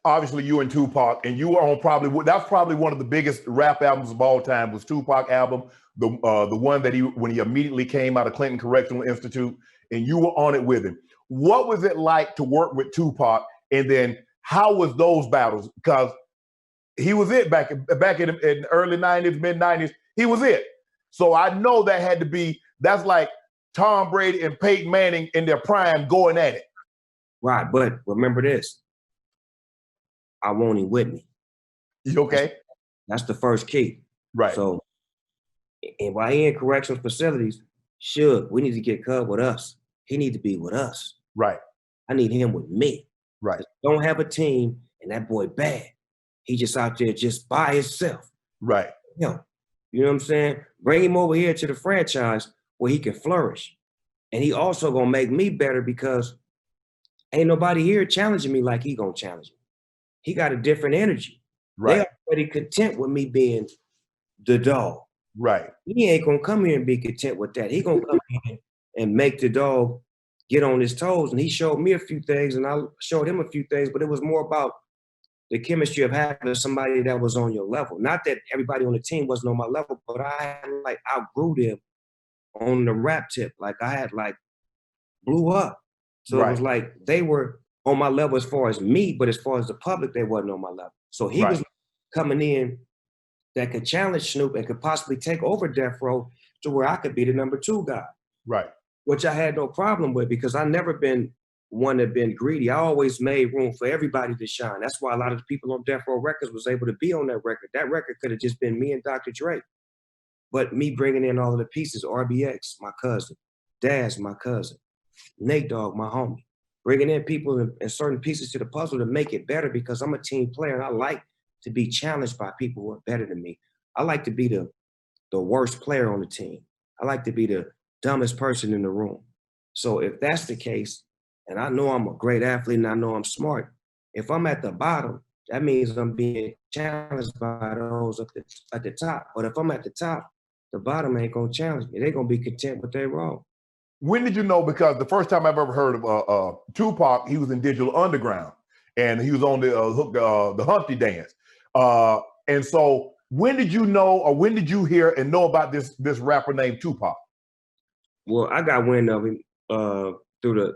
obviously you and Tupac, and you were on that's probably one of the biggest rap albums of all time was Tupac album, the one that when he immediately came out of Clinton Correctional Institute, and you were on it with him. What was it like to work with Tupac, and then how was those battles? Because he was it back in the early 90s, mid 90s. He was it. So I know that had to be, that's like Tom Brady and Peyton Manning in their prime going at it. Right, but remember this. I want him with me. You okay? That's the first key. Right. So, and while he in correctional facilities, we need to get Cub with us. He need to be with us. Right. I need him with me. Right. Don't have a team, and that boy bad. He just out there just by himself. Right. You know what I'm saying? Bring him over here to the franchise where he can flourish. And he also gonna make me better because ain't nobody here challenging me like he gonna challenge me. He got a different energy. Right. They already content with me being the dog. Right. He ain't gonna come here and be content with that. He gonna come in and make the dog get on his toes. And he showed me a few things and I showed him a few things, but it was more about the chemistry of having somebody that was on your level. Not that everybody on the team wasn't on my level, but I had outgrew them on the rap tip. Like I had blew up. So It was like they were on my level as far as me, but as far as the public, they wasn't on my level. So he was coming in that could challenge Snoop and could possibly take over Death Row to where I could be the number 2 guy. Right. Which I had no problem with because I never been one that been greedy. I always made room for everybody to shine. That's why a lot of the people on Death Row Records was able to be on that record. That record could have just been me and Dr. Dre. But me bringing in all of the pieces, RBX, my cousin, Daz, my cousin, Nate Dogg, my homie, bringing in people and certain pieces to the puzzle to make it better because I'm a team player and I like to be challenged by people who are better than me. I like to be the worst player on the team. I like to be the dumbest person in the room. So if that's the case, and I know I'm a great athlete and I know I'm smart, if I'm at the bottom, that means I'm being challenged by those at the top. But if I'm at the top, the bottom ain't gonna challenge me. They're gonna be content with their role. When did you know? Because the first time I've ever heard of Tupac, he was in Digital Underground, and he was on the Humpty Dance. And so, when did you know, or when did you hear and know about this rapper named Tupac? Well, I got wind of him through the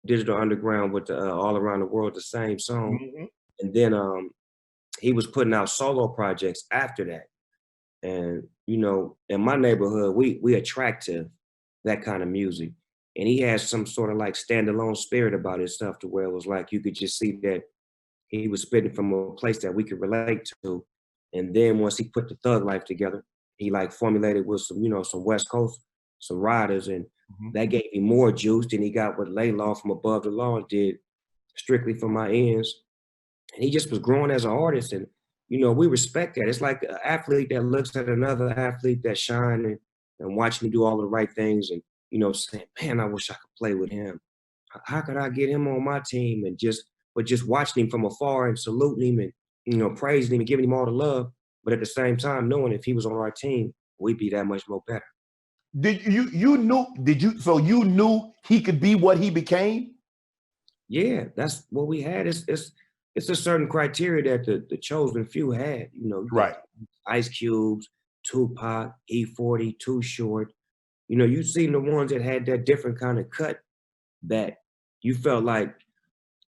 Digital Underground with the All Around the World, the same song, and then he was putting out solo projects after that. And in my neighborhood, we attractive that kind of music. And he has some sort of standalone spirit about his stuff to where it was like you could just see that he was spitting from a place that we could relate to. And then once he put the thug life together, he formulated with some West Coast, some riders, and that gave him more juice than he got with Lay Law from Above the Law did strictly for my ends. And he just was growing as an artist. And, we respect that. It's like an athlete that looks at another athlete that's shining and watching him do all the right things and, saying, man, I wish I could play with him. How could I get him on my team? And just watching him from afar and saluting him and, praising him and giving him all the love. But at the same time, knowing if he was on our team, we'd be that much more better. So you knew he could be what he became? Yeah, that's what we had. It's a certain criteria that the chosen few had, Right. Ice Cubes, Tupac, E40, Too Short. You've seen the ones that had that different kind of cut that you felt like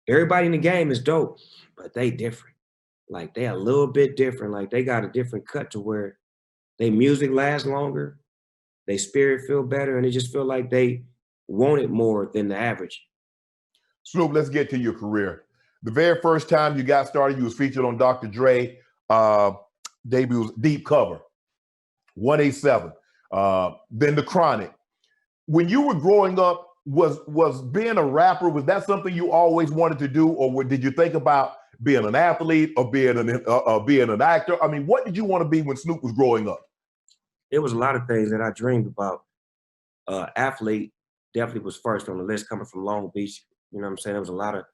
everybody in the game is dope, but they different. Like they a little bit different. Like they got a different cut to where they music lasts longer, they spirit feel better, and they just feel like they want it more than the average. Snoop, let's get to your career. The very first time you got started, you was featured on Dr. Dre debut, Deep Cover, 187. Then The Chronic. When you were growing up, was being a rapper, was that something you always wanted to do, or did you think about being an athlete or being an actor? I mean, what did you want to be when Snoop was growing up? It was a lot of things that I dreamed about. Athlete definitely was first on the list, coming from Long Beach. You know what I'm saying? There was a lot of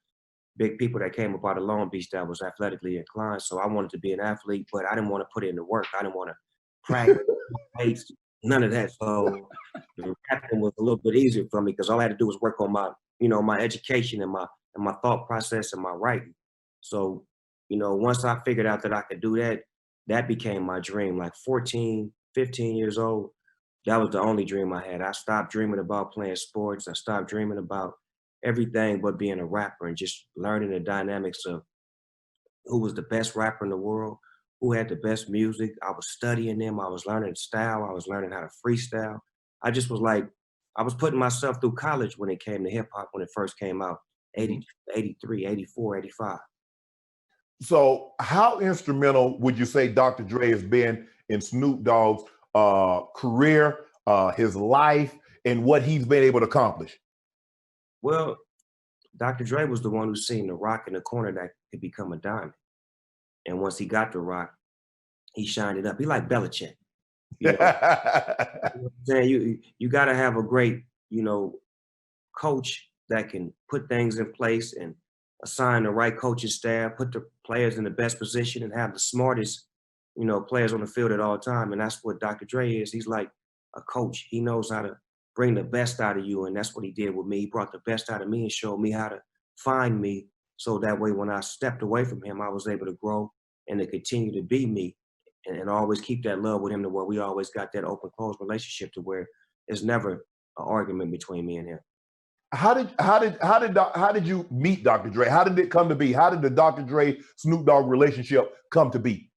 big people that came up out of Long Beach that was athletically inclined. So I wanted to be an athlete, but I didn't want to put in the work. I didn't want to practice, none of that. So rapping was a little bit easier for me because all I had to do was work on my, my education and my thought process and my writing. So you know, once I figured out that I could do that, that became my dream. Like 14, 15 years old, that was the only dream I had. I stopped dreaming about playing sports. I stopped dreaming about everything but being a rapper and just learning the dynamics of who was the best rapper in the world, who had the best music. I was studying them. I was learning style. I was learning how to freestyle. I just was like, I was putting myself through college when it came to hip hop, when it first came out, 82, 83, 84, 85. So how instrumental would you say Dr. Dre has been in Snoop Dogg's career, his life, and what he's been able to accomplish? Well, Dr. Dre was the one who seen the rock in the corner that could become a diamond. And once he got the rock, he shined it up. He like Belichick. You know, you know what I'm saying? You got to have a great, you know, coach that can put things in place and assign the right coaching staff, put the players in the best position, and have the smartest, you know, players on the field at all time. And that's what Dr. Dre is. He's like a coach. He knows how to bring the best out of you, and that's what he did with me. He brought the best out of me and showed me how to find me, so that way when I stepped away from him, I was able to grow and to continue to be me, and always keep that love with him, to where we always got that open close relationship, to where there's never an argument between me and him. How did you meet Dr. Dre? How did it come to be? How did the Dr. Dre Snoop Dogg relationship come to be?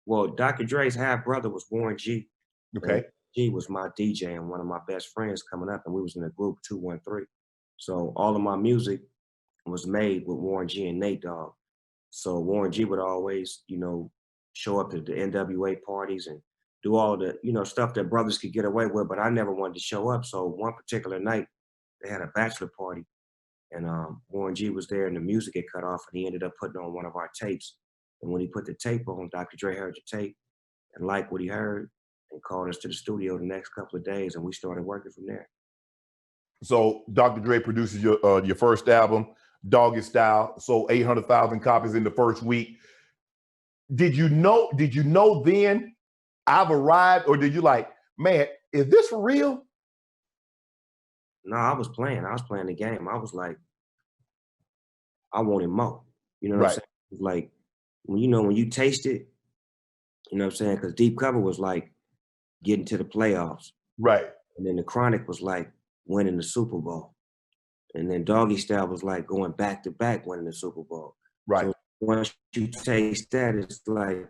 Well, Dr. Dre's half brother was Warren G. Okay. G was my DJ and one of my best friends coming up, and we was in the group 213. So all of my music was made with Warren G and Nate Dogg. So Warren G would always, you know, show up to the NWA parties and do all the, you know, stuff that brothers could get away with, but I never wanted to show up. So one particular night, they had a bachelor party, and Warren G was there, and the music had cut off, and he ended up putting on one of our tapes. And when he put the tape on, Dr. Dre heard the tape and liked what he heard and called us to the studio the next couple of days, and we started working from there. So Dr. Dre produces your first album, Doggy Style, sold 800,000 copies in the first week. Did you know then I've arrived, or did you like, man, is this for real? No, I was playing the game. I was like, I wanted more. You know what I'm Right. saying? It was like, when you taste it, you know what I'm saying? Because Deep Cover was like getting to the playoffs. Right. And then the Chronic was like winning the Super Bowl. And then Doggy Style was like going back to back winning the Super Bowl. Right. So once you taste that, it's like,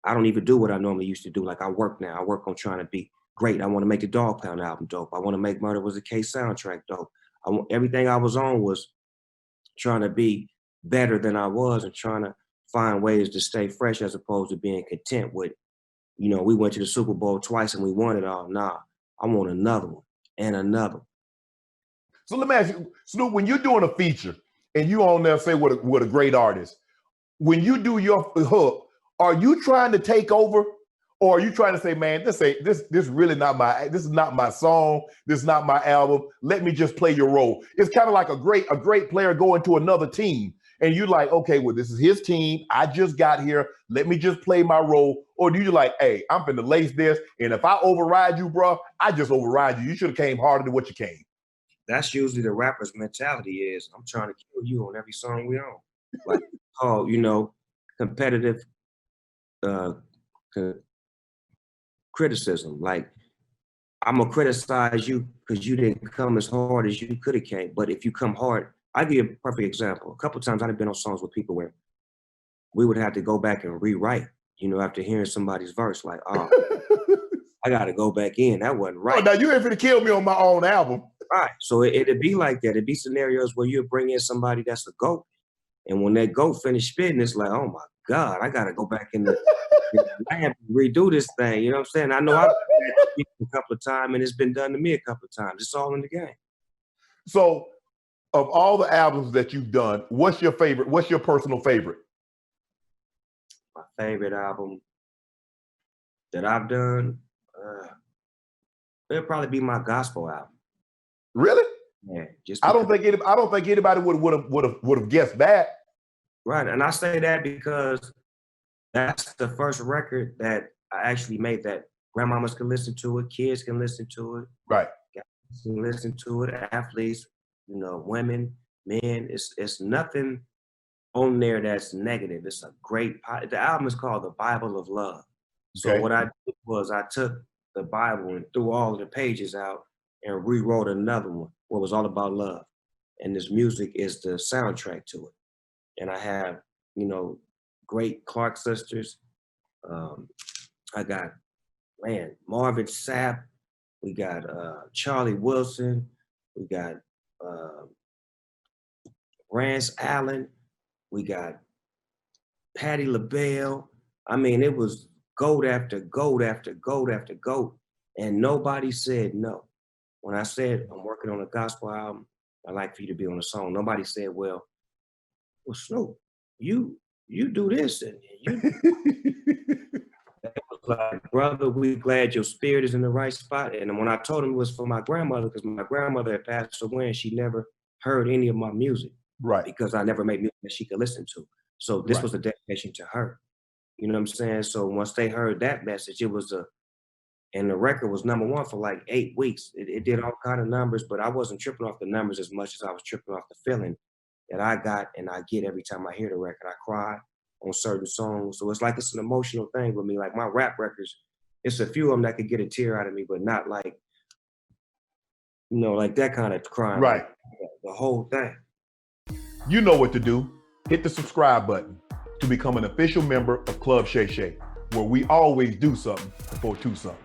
I don't even do what I normally used to do. Like I work now. I work on trying to be great. I want to make the Dog Pound album dope. I want to make Murder Was a Case soundtrack dope. Everything I was on was trying to be better than I was, and trying to find ways to stay fresh, as opposed to being content with, you know, we went to the Super Bowl twice and we won it all. Nah, I want another one and another. So let me ask you, Snoop, when you're doing a feature and you on there, say with a great artist, when you do your hook, are you trying to take over, or are you trying to say, man, this really not this is not my song, this is not my album, let me just play your role? It's kind of like a great player going to another team, and you're like, okay, well, this is his team, I just got here, let me just play my role? Or do you like, hey, I'm finna lace this, and if I override you, bro, I just override you. You should have came harder than what you came. That's usually the rapper's mentality, is I'm trying to kill you on every song we own. Like, oh, you know, competitive criticism. Like, I'm gonna criticize you because you didn't come as hard as you could have came. But if you come hard, I give you a perfect example. A couple of times I've been on songs with people where we would have to go back and rewrite, you know, after hearing somebody's verse, like, oh, I gotta go back in. That wasn't right. Oh, now you ain't finna kill me on my own album. Right. So it'd be like that. It'd be scenarios where you bring in somebody that's a GOAT, and when that GOAT finish spitting, it's like, oh my God, I gotta go back in the lab and redo this thing. You know what I'm saying? I know I've done that a couple of times, and it's been done to me a couple of times. It's all in the game. So of all the albums that you've done, what's your favorite? What's your personal favorite? My favorite album that I've done, it'll probably be my gospel album. Really? Yeah. I don't think anybody would have guessed that. Right, and I say that because that's the first record that I actually made that grandmamas can listen to it, kids can listen to it, Right. guys can listen to it, athletes, you know, women, men. It's nothing on there that's negative. It's a great, the album is called The Bible of Love. So Okay. what I did was I took the Bible and threw all of the pages out and rewrote another one, what was all about love. And this music is the soundtrack to it. And I have, you know, great Clark sisters. I got, man, Marvin Sapp. We got Charlie Wilson. We got Rance Allen. We got Patti LaBelle. I mean, it was goat after goat after goat after goat. And nobody said no. When I said I'm working on a gospel album, I'd like for you to be on the song. Nobody said, well, Snoop, you do this and you it was like, brother, we glad your spirit is in the right spot. And when I told him it was for my grandmother, because my grandmother had passed away and she never heard any of my music. Right. Because I never made music that she could listen to. So this was a dedication to her. You know what I'm saying? So once they heard that message, it was and the record was #1 for like 8 weeks. It did all kind of numbers, but I wasn't tripping off the numbers as much as I was tripping off the feeling that I got and I get every time I hear the record. I cry on certain songs. So it's like it's an emotional thing with me. Like my rap records, it's a few of them that could get a tear out of me, but not like, you know, like that kind of crying. Right. Like the whole thing. You know what to do. Hit the subscribe button to become an official member of Club Shay Shay, where we always do something for two something.